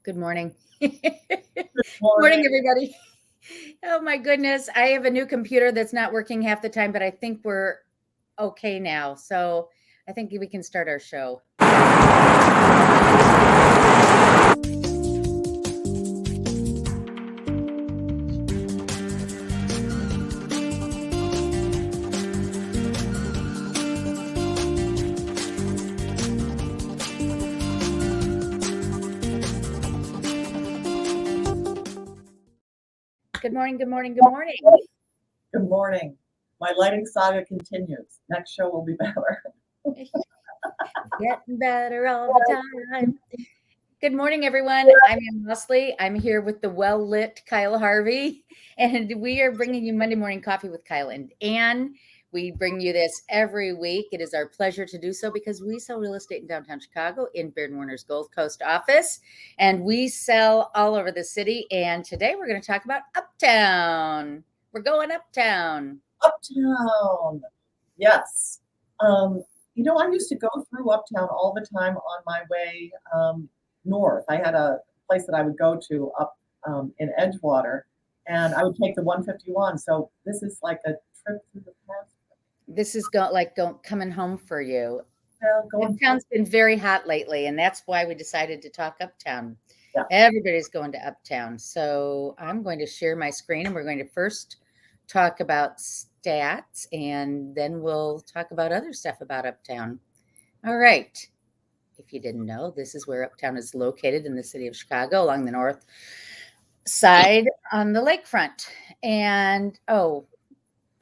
Good morning. Good morning, Morning. everybody. Oh my goodness. I have a new computer that's not working half the time, but I think we're okay now. So I think we can start our show. Good morning. Good morning. Good morning. Good morning. My lighting saga continues. Next show will be better. Getting better all the time. Good morning, everyone. I'm Anne.Rossley. I'm here with the well-lit Kyle Harvey, and we are bringing you Monday Morning Coffee with Kyle and Ann. We bring you this every week. It is our pleasure to do so because we sell real estate in downtown Chicago in Baird Warner's Gold Coast office, and we sell all over the city. And today we're going to talk about Uptown. We're going uptown. Uptown. Yes. I used to go through Uptown all the time on my way north. I had a place that I would go to up in Edgewater, and I would take the 151. So this is like a trip through the past. This is coming home for you. Going Uptown's been very hot lately, and that's why we decided to talk Uptown. Yeah. Everybody's going to Uptown. So I'm going to share my screen, and we're going to first talk about stats, and then we'll talk about other stuff about Uptown. All right. If you didn't know, this is where Uptown is located in the city of Chicago along the north side on the lakefront. And,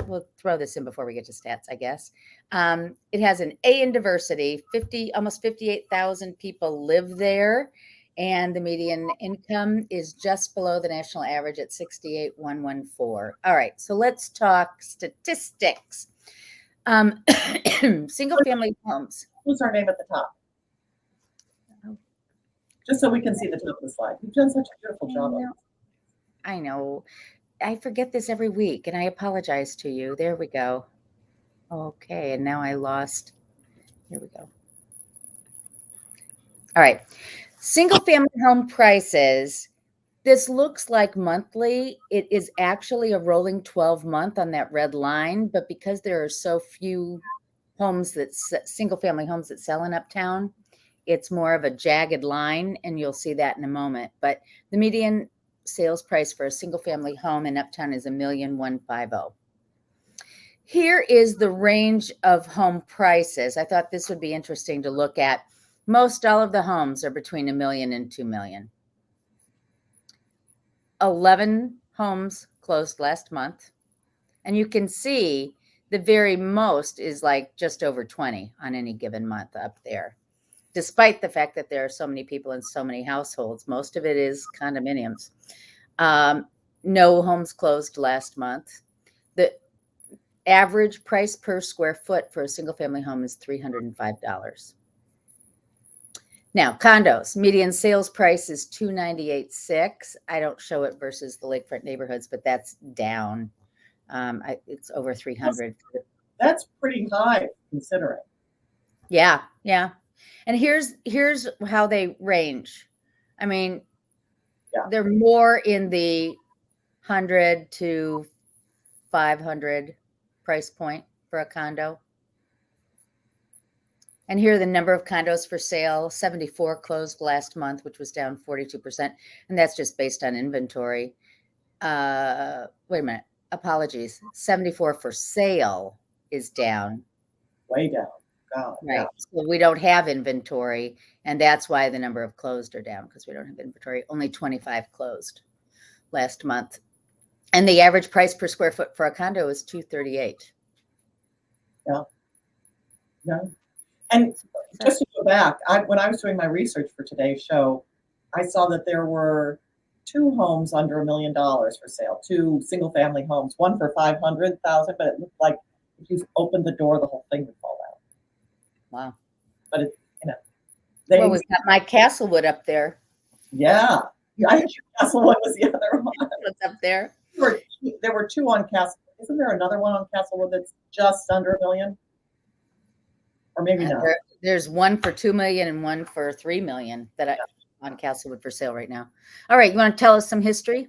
we'll throw this in before we get to stats, I guess. It has an A in diversity. Almost 58,000 people live there, and the median income is just below the national average at 68,114. All right, so let's talk statistics. Single-family homes. Who's our name at the top? Just so we can see the top of the slide. You've done such a beautiful job. I know. I forget this every week, and I apologize to you. There we go. Okay, and now I lost. Here we go. All right. Single-family home prices. This looks like monthly. It is actually a rolling 12-month on that red line, but because there are so few single-family homes that sell in Uptown, it's more of a jagged line, and you'll see that in a moment. But the median sales price for a single-family home in Uptown is $1,150,000. Here is the range of home prices. I thought this would be interesting to look at. Most all of the homes are between $1 million and $2 million. 11 homes closed last month, and you can see the very most is like just over 20 on any given month up there. Despite the fact that there are so many people in so many households, most of it is condominiums. No homes closed last month. The average price per square foot for a single-family home is $305. Now, condos, median sales price is $298,600. I don't show it versus the lakefront neighborhoods, but that's down. It's over $300,000. That's pretty high considering. Yeah. And here's how they range. I mean, they're more in the 100 to 500 price point for a condo. And here are the number of condos for sale. 74 closed last month, which was down 42%. And that's just based on inventory. Wait a minute. Apologies. 74 for sale is down. Way down. God, right. Yeah. So we don't have inventory. And that's why the number of closed are down, because we don't have inventory. Only 25 closed last month. And the average price per square foot for a condo is $238. Yeah. And just to go back, when I was doing my research for today's show, I saw that there were 2 homes under $1 million for sale, 2 single-family homes, one for $500,000, but it looked like if you opened the door, the whole thing would fall out. Wow! But what was that? Mike Castlewood up there? Yeah, I think Castlewood was the other one. What's up there? There were 2 on Castlewood. Isn't there another one on Castlewood that's just under $1 million? Or maybe not. There's one for $2 million and one for $3 million that on Castlewood for sale right now. All right, you want to tell us some history?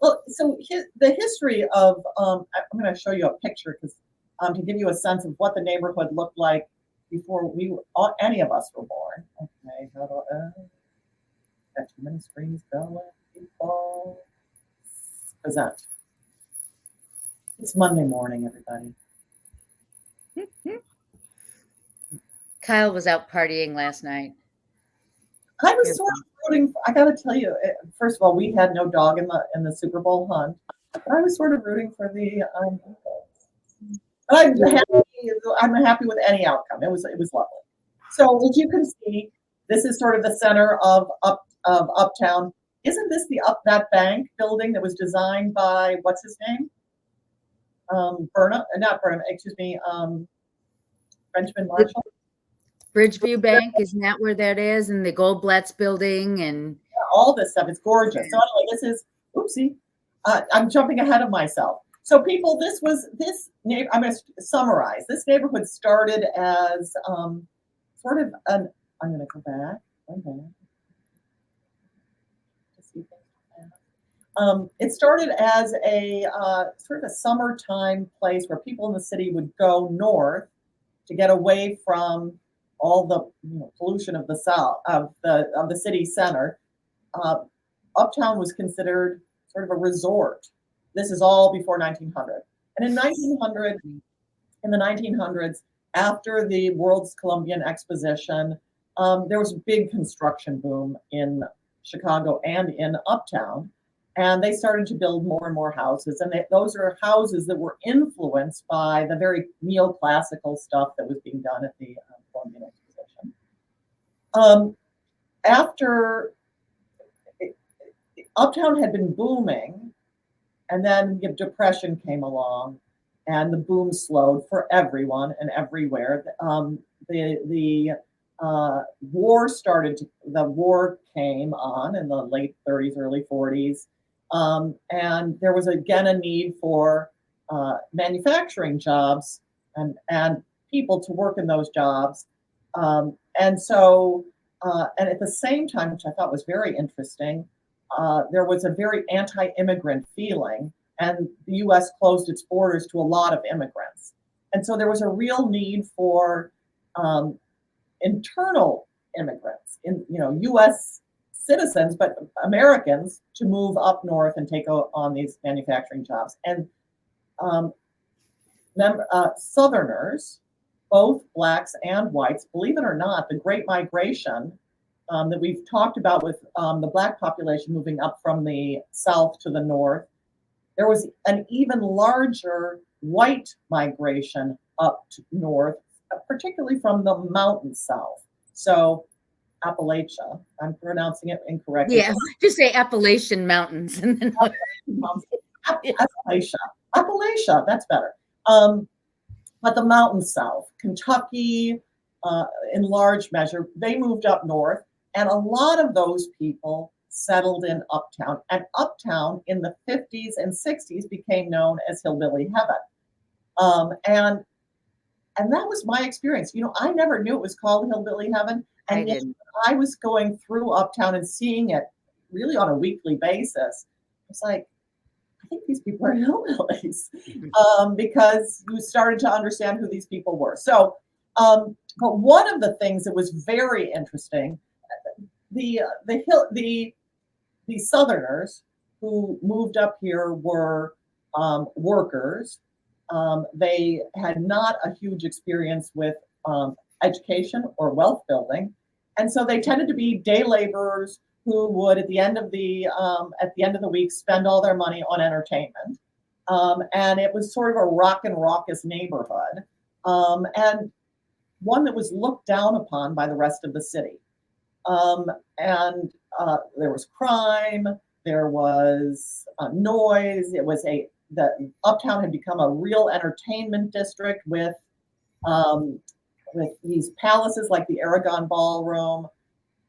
Well, so the history of, I'm going to show you a picture because to give you a sense of what the neighborhood looked like before any of us were born. Okay, got too many screens going. People present. It's Monday morning, everybody. Kyle was out partying last night. I was sort of rooting. I got to tell you, first of all, we had no dog in the Super Bowl hunt. But I was sort of rooting for the. But I'm happy with any outcome. It was lovely. So as you can see, this is sort of the center of Uptown. Isn't this that bank building that was designed by what's his name? Not Burnham. Excuse me, Benjamin Marshall. Bridgeview Bank, isn't that where that is? And the Goldblatt's building and all this stuff. It's gorgeous. So anyway, this is oopsie. I'm jumping ahead of myself. So people, I'm going to summarize. This neighborhood started as sort of I'm going to go back. It started as a sort of a summertime place where people in the city would go north to get away from all the pollution of the south of the city center. Uptown was considered sort of a resort. This is all before 1900. And in the 1900s, after the World's Columbian Exposition, there was a big construction boom in Chicago and in Uptown. And they started to build more and more houses. And those are houses that were influenced by the very neoclassical stuff that was being done at the Columbian Exposition. After Uptown had been booming, and then the Depression came along, and the boom slowed for everyone and everywhere. The war came on in the late 30s, early 40s, and there was again a need for manufacturing jobs and people to work in those jobs, and so and at the same time, which I thought was very interesting, there was a very anti-immigrant feeling, and the U.S. closed its borders to a lot of immigrants. And so there was a real need for internal immigrants, U.S. citizens, but Americans, to move up north and take on these manufacturing jobs. And Southerners, both blacks and whites, believe it or not, the Great Migration that we've talked about with the black population moving up from the south to the north, there was an even larger white migration up to north, particularly from the mountain south. So Appalachia, I'm pronouncing it incorrectly. Yeah, just say Appalachian Mountains. And then Appalachia, that's better. But the mountain south, Kentucky, in large measure, they moved up north. And a lot of those people settled in Uptown. And Uptown in the 50s and 60s became known as Hillbilly Heaven. And that was my experience. I never knew it was called Hillbilly Heaven. And yet I was going through Uptown and seeing it really on a weekly basis. It's like, I think these people are hillbillies, because you started to understand who these people were. So, but one of the things that was very interesting, the Southerners who moved up here were workers. They had not a huge experience with education or wealth building, and so they tended to be day laborers who would, at the end of the week, spend all their money on entertainment. And it was sort of a rock and raucous neighborhood, and one that was looked down upon by the rest of the city. And there was crime, there was noise. The Uptown had become a real entertainment district with these palaces like the Aragon Ballroom.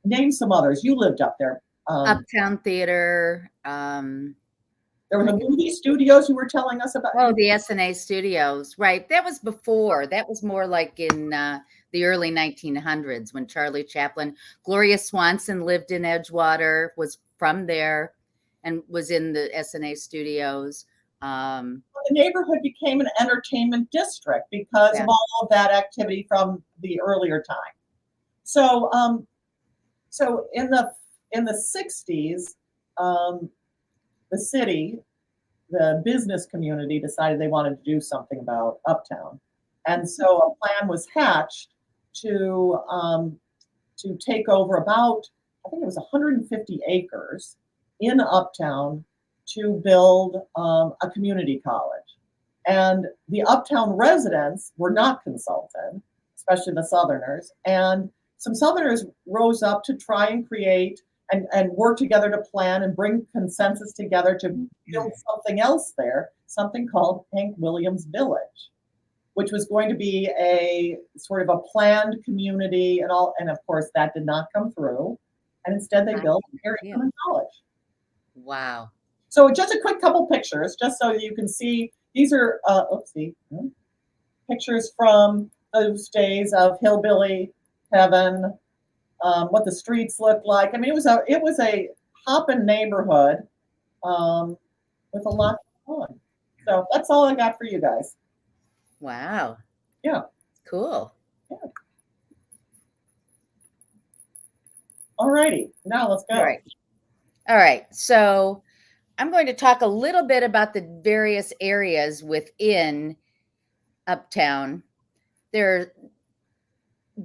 Name some others. You lived up there. Uptown Theater. There were the movie studios you were telling us about. Oh, the S&A Studios, right? That was before. That was more like in the the early 1900s when Charlie Chaplin, Gloria Swanson lived in Edgewater, was from there, and was in the SNA studios. The neighborhood became an entertainment district because of all of that activity from the earlier time. So, so in the 60s, the city, the business community decided they wanted to do something about Uptown, and so a plan was hatched to take over about, I think it was 150 acres in Uptown to build a community college. And the Uptown residents were not consulted, especially the Southerners. And some Southerners rose up to try and create and work together to plan and bring consensus together to build something else there, something called Hank Williams Village, which was going to be a sort of a planned community and all. And of course, that did not come through. And instead, they built Harry College. Wow. So just a quick couple pictures, just so you can see. These are, pictures from those days of hillbilly heaven, what the streets looked like. I mean, it was a hopping neighborhood with a lot of fun. So that's all I got for you guys. Wow. Yeah. Cool. Yeah. All righty. Now let's go. All right. So I'm going to talk a little bit about the various areas within Uptown. There are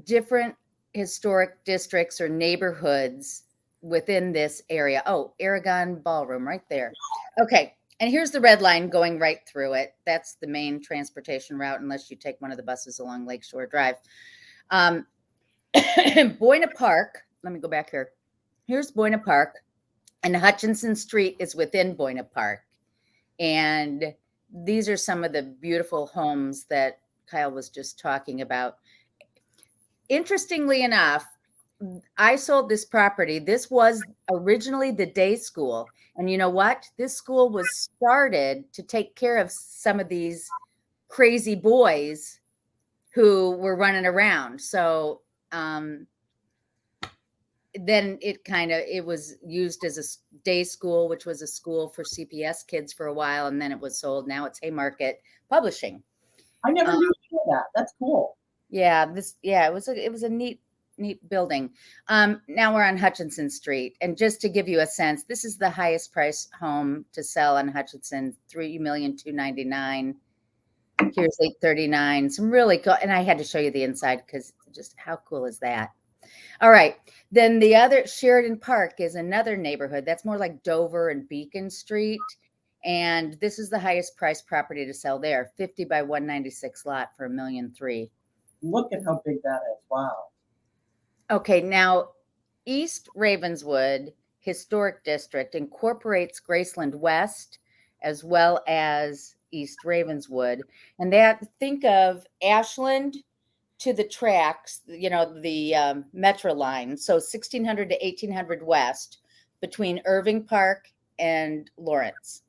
different historic districts or neighborhoods within this area. Oh, Aragon Ballroom right there. Okay. And here's the red line going right through it. That's the main transportation route, unless you take one of the buses along Lakeshore Drive. Boyna Park, let me go back here. Here's Boyna Park, and Hutchinson Street is within Boyna Park. And these are some of the beautiful homes that Kyle was just talking about. Interestingly enough, I sold this property. This was originally the day school. And you know what? This school was started to take care of some of these crazy boys who were running around. So then it was used as a day school, which was a school for CPS kids for a while, and then it was sold. Now it's Haymarket Publishing. I never knew that. That's cool. Yeah, it was a neat building. Now we're on Hutchinson Street, and just to give you a sense, this is the highest price home to sell on Hutchinson, $3,299,000. Here's $839,000. Some really cool, and I had to show you the inside because just how cool is that? All right. Then the other Sheridan Park is another neighborhood that's more like Dover and Beacon Street. And this is the highest priced property to sell there, 50 by 196 lot for $1.3 million. Look at how big that is. Wow. Okay. Now, East Ravenswood Historic District incorporates Graceland West as well as East Ravenswood. And think of Ashland to the tracks, the Metro line. So 1600 to 1800 West between Irving Park and Lawrence.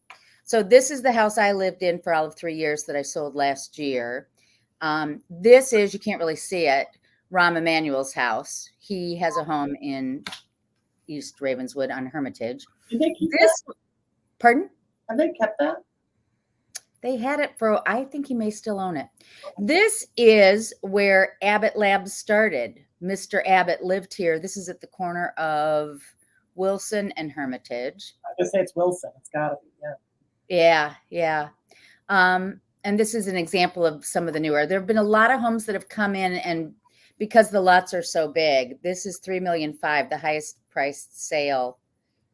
So this is the house I lived in for all of 3 years that I sold last year. This is, you can't really see it, Rahm Emanuel's house. He has a home in East Ravenswood on Hermitage. Did they keep that? Pardon? Have they kept that? They had it I think he may still own it. This is where Abbott Labs started. Mr. Abbott lived here. This is at the corner of Wilson and Hermitage. I just say it's Wilson. It's got to be, Yeah. And this is an example of some of the newer. There have been a lot of homes that have come in, and because the lots are so big, this is $3.5 million, the highest priced sale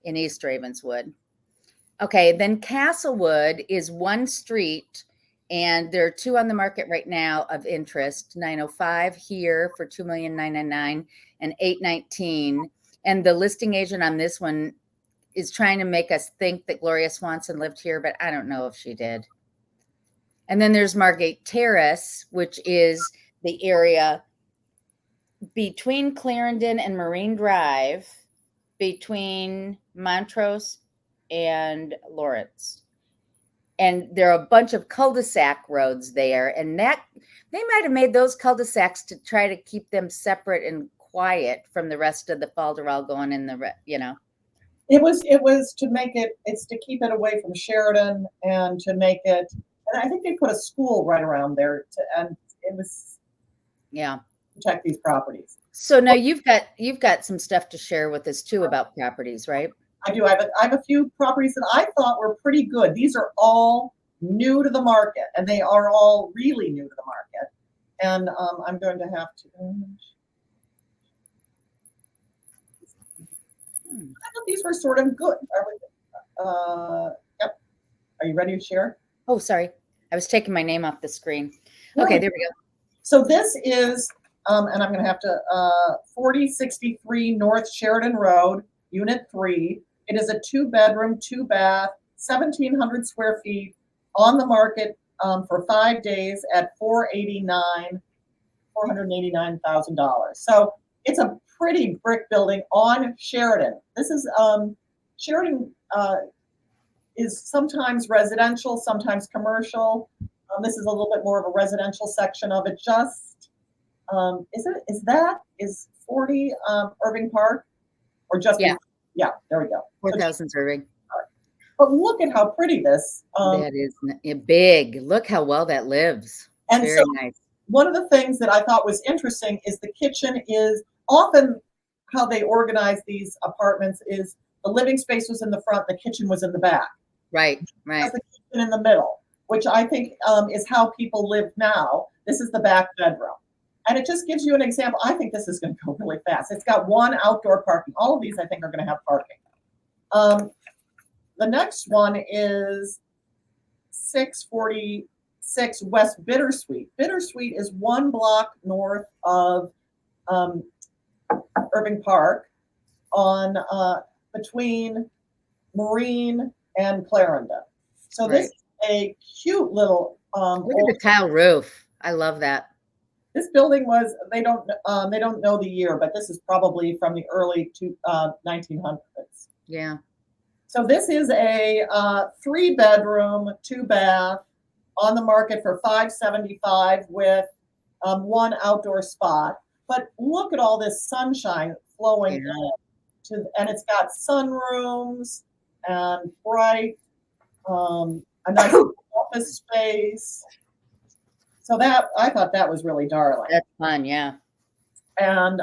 in East Ravenswood. Okay, then Castlewood is one street, and there are two on the market right now of interest. 905 here for $2,999,000 and 819. And the listing agent on this one is trying to make us think that Gloria Swanson lived here, but I don't know if she did. And then there's Margate Terrace, which is the area between Clarendon and Marine Drive, between Montrose and Lawrence. and there are a bunch of cul-de-sac roads there, and that they might have made those cul-de-sacs to try to keep them separate and quiet from the rest of the Falderall going in the, It was to make it's to keep it away from Sheridan and to make it, and I think they put a school right around there and it was yeah. protect these properties. So now you've got some stuff to share with us too about properties, right? I do. I have a few properties that I thought were pretty good. These are all new to the market, and they are all really new to the market. And I'm going to have to. I thought these were sort of good. Yep. Are you ready to share? Oh, sorry. I was taking my name off the screen. Okay, there we go. So this is, and I'm going to have to, 4063 North Sheridan Road, Unit 3. It is a 2-bedroom, 2-bath, 1,700 square feet on the market for 5 days at $489,000. So it's a pretty brick building on Sheridan. This is Sheridan is sometimes residential, sometimes commercial. This is a little bit more of a residential section of it. Just is 40 Irving Park or just yeah, there we go. 4,000 Irving. But look at how pretty this. That is big. Look how well that lives. And very so nice. One of the things that I thought was interesting is the kitchen is often how they organize these apartments is the living space was in the front, the kitchen was in the back. Right. The kitchen in the middle, which I think is how people live now. This is the back bedroom. And it just gives you an example. I think this is going to go really fast. It's got 1 outdoor parking. All of these, I think, are going to have parking. The next one is 646 West Bittersweet. Bittersweet is 1 block north of Irving Park on between Marine and Clarendon. So this is a cute little look at the tile roof. I love that. This building was, they don't know the year, but this is probably from the early 1900s. Yeah. So this is a 3-bedroom, 2-bath on the market for $575 with 1 outdoor spot. But look at all this sunshine flowing in and it's got sunrooms and bright, a nice office space. So that I thought that was really darling. That's fun, yeah. And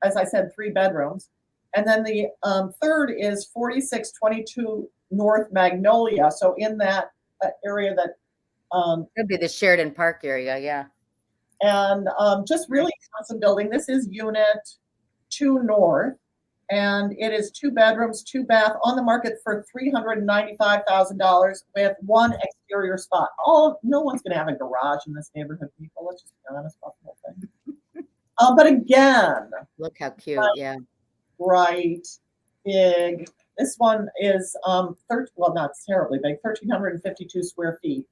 as I said, 3 bedrooms. And then the third is 4622 North Magnolia. So in that area that could be the Sheridan Park area, yeah. And just really awesome building. This is Unit 2 North, and it is 2 bedrooms, 2-bath on the market for $395,000 with 1 exterior spot. No one's going to have a garage in this neighborhood, people. Let's just be honest about the whole thing. But again, look how cute, yeah. Bright, big. This one is well, not terribly big, 1,352 square feet.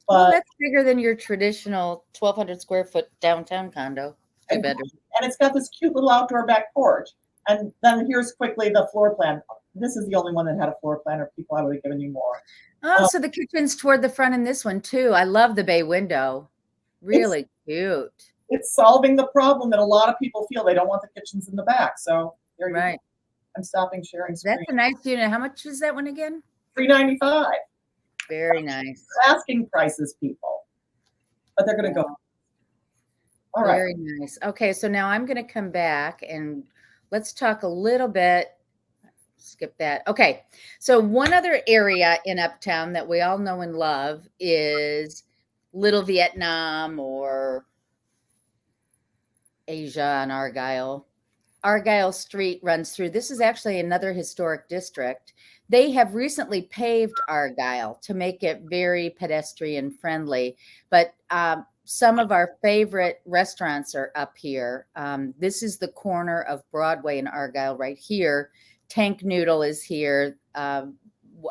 But well, that's bigger than your traditional 1,200 square foot downtown condo. 2 bedrooms. And it's got this cute little outdoor back porch. And then here's quickly the floor plan. This is the only one that had a floor plan, or people I would have given you more. Oh, so the kitchen's toward the front in this one too. I love the bay window. Really cute. It's solving the problem that a lot of people feel they don't want the kitchens in the back. So there you go. I'm stopping sharing screen. That's a nice unit. How much is that one again? $395. Very nice. Asking prices, people. But they're going to go. All right. Very nice. Okay, so now I'm going to come back and let's talk a little bit. Skip that. Okay, so one other area in Uptown that we all know and love is Little Vietnam or Asia and Argyle. Argyle Street runs through. This is actually another historic district. They have recently paved Argyle to make it very pedestrian friendly, but some of our favorite restaurants are up here. This is the corner of Broadway and Argyle right here. Tank Noodle is here. A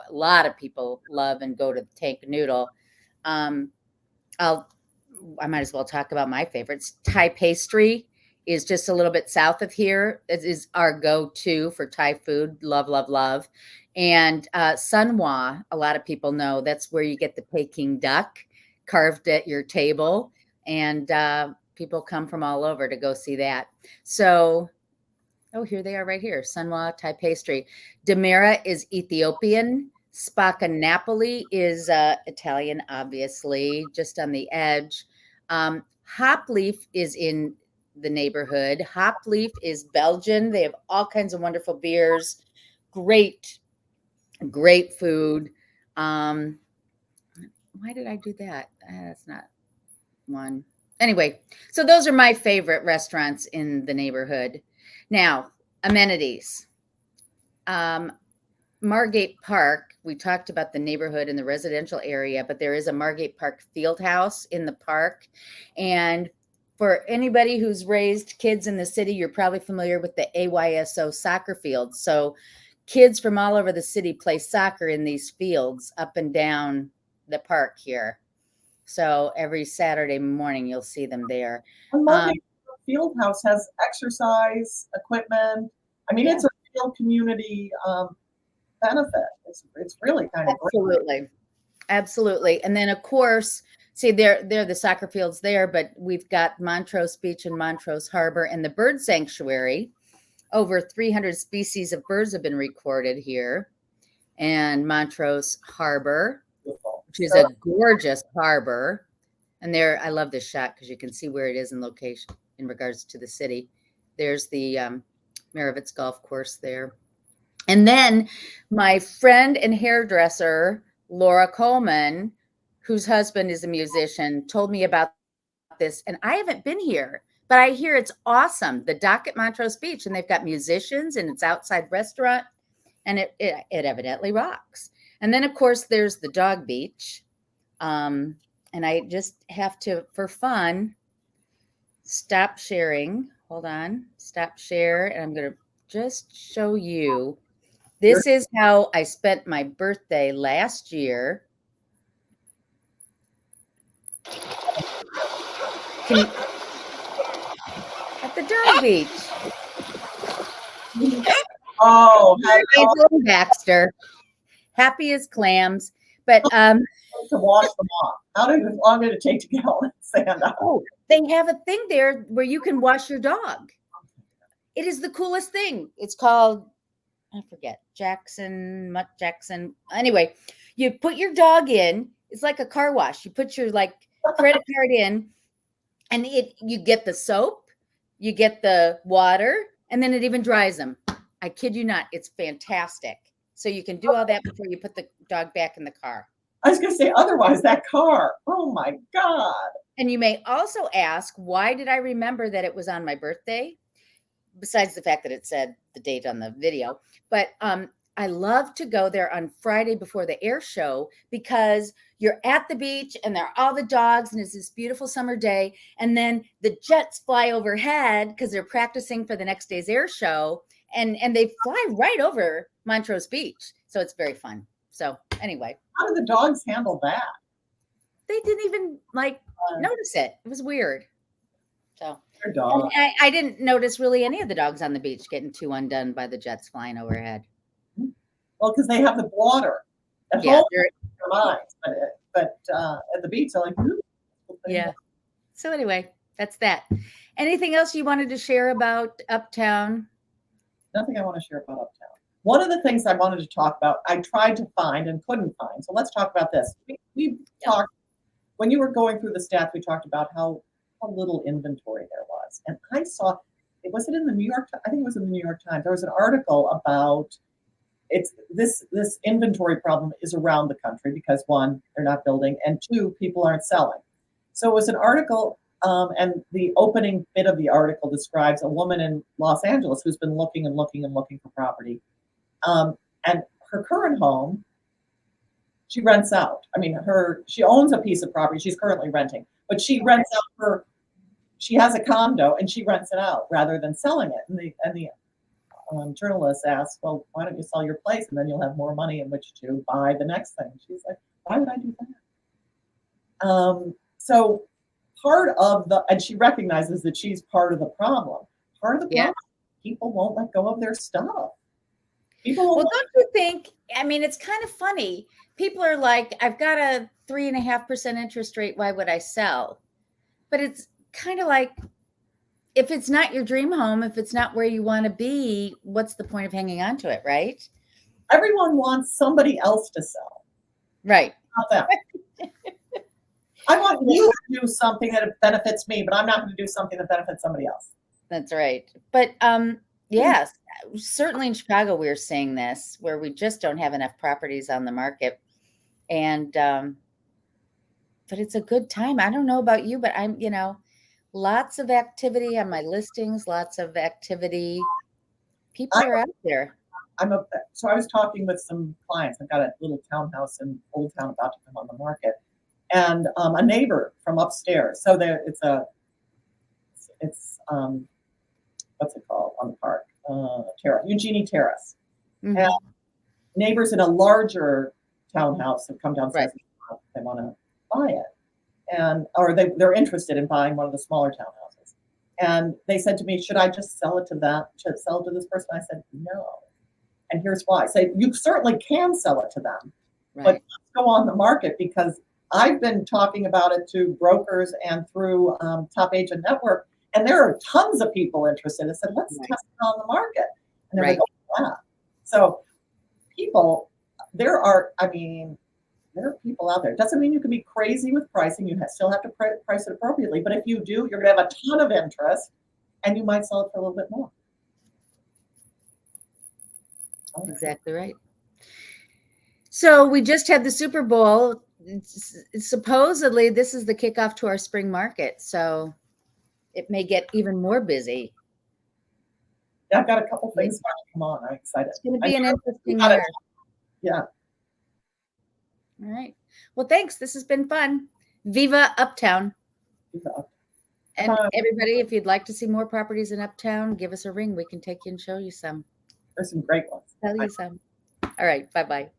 lot of people love and go to Tank Noodle. I might as well talk about my favorites. Thai Pastry is just a little bit south of here. It is our go-to for Thai food. Love, love, love. And Sunwa, a lot of people know that's where you get the Peking duck carved at your table. And people come from all over to go see that. So, oh, here they are right here. Sunwa Thai pastry. Demera is Ethiopian. Spacca Napoli is Italian, obviously, just on the edge. Hopleaf is in the neighborhood. Hopleaf is Belgian. They have all kinds of wonderful beers. Great, great food. Why did I do that? That's not one. Anyway, so those are my favorite restaurants in the neighborhood. Now, amenities. Margate Park, we talked about the neighborhood and the residential area, but there is a Margate Park field house in the park. And for anybody who's raised kids in the city, you're probably familiar with the AYSO soccer fields. So kids from all over the city play soccer in these fields up and down the park here. So every Saturday morning, you'll see them there. And Margate Field House has exercise equipment. I mean, it's a real community benefit. It's really kind of absolutely great. Absolutely. And then of course, see, they're the soccer fields there, but we've got Montrose Beach and Montrose Harbor and the bird sanctuary. Over 300 species of birds have been recorded here. And Montrose Harbor, which is a gorgeous harbor. And there, I love this shot because you can see where it is in location in regards to the city. There's the Maravitz Golf Course there. And then my friend and hairdresser, Laura Coleman, whose husband is a musician, told me about this. And I haven't been here, but I hear it's awesome. The Dock at Montrose Beach, and they've got musicians and it's outside restaurant, and it evidently rocks. And then, of course, there's the dog beach. And I just have to, for fun, stop sharing. Hold on. Stop share. And I'm going to just show you. This is how I spent my birthday last year. At the dog beach. Oh, Angel and Baxter. Happy as clams. But to wash them off. How long did it take to get all that sand out? Oh, they have a thing there where you can wash your dog. It is the coolest thing. It's called, I forget, Mutt Jackson. Anyway, you put your dog in. It's like a car wash. You put your credit card in, and you get the soap, you get the water, and then it even dries them. I kid you not. It's fantastic. So you can do all that before you put the dog back in the car. I was going to say, otherwise, that car, oh my God. And you may also ask, why did I remember that it was on my birthday? Besides the fact that it said the date on the video. But I love to go there on Friday before the air show because you're at the beach and there are all the dogs and it's this beautiful summer day. And then the jets fly overhead because they're practicing for the next day's air show. And they fly right over Montrose Beach. So it's very fun. So anyway. How do the dogs handle that? They didn't even notice it. It was weird. So I didn't notice really any of the dogs on the beach getting too undone by the jets flying overhead. Well, because they have the water. At home, their minds, but at the beach, they're like, yeah. So anyway, that's that. Anything else you wanted to share about Uptown? Nothing I want to share about Uptown. One of the things I wanted to talk about, I tried to find and couldn't find. So let's talk about this. We talked, when you were going through the stats, we talked about how little inventory there was. And I saw, was it in the New York? I think it was in the New York Times. There was an article about this inventory problem is around the country because one, they're not building, and two, people aren't selling. So it was an article, and the opening bit of the article describes a woman in Los Angeles who's been looking and looking and looking for property. And her current home, she rents out. I mean, she owns a piece of property she's currently renting, but she rents out she has a condo and she rents it out rather than selling it. And the journalist asked, well, why don't you sell your place and then you'll have more money in which to buy the next thing? She's like, why would I do that? So part of and she recognizes that she's part of the problem. Part of the Yeah. problem, people won't let go of their stuff. Well, don't you think? I mean, it's kind of funny. People are like, I've got a 3.5% interest rate. Why would I sell? But it's kind of like, if it's not your dream home, if it's not where you want to be, what's the point of hanging on to it, right? Everyone wants somebody else to sell. Right. Not them. I want you to do something that benefits me, but I'm not going to do something that benefits somebody else. That's right. But yes, certainly in Chicago, we're seeing this where we just don't have enough properties on the market. And but it's a good time. I don't know about you, but I'm, lots of activity on my listings, lots of activity. People are out there. So I was talking with some clients. I've got a little townhouse in Old Town about to come on the market, and a neighbor from upstairs. So it's what's it called on the park? Terrace, Eugenie Terrace. Mhm. And neighbors in a larger townhouse have come downstairs. Right. They want to buy it, or they're interested in buying one of the smaller townhouses. And they said to me, "Should I just sell it to them? Should I sell it to this person?" I said, "No." And here's why. I say, you certainly can sell it to them, Right. but let's go on the market, because I've been talking about it to brokers and through Top Agent Network, and there are tons of people interested. I said, let's test it on the market. And they're like, oh, yeah. So there are people out there. It doesn't mean you can be crazy with pricing. You still have to price it appropriately. But if you do, you're going to have a ton of interest, and you might sell it for a little bit more. Exactly right. So we just had the Super Bowl. Supposedly, this is the kickoff to our spring market. So it may get even more busy. Yeah, I've got a couple things about to come on. I'm excited. It's going to be an interesting year. Yeah. All right. Well, thanks. This has been fun. Viva Uptown. And everybody, if you'd like to see more properties in Uptown, give us a ring. We can take you and show you some. There's some great ones. Tell you some. All right. Bye-bye.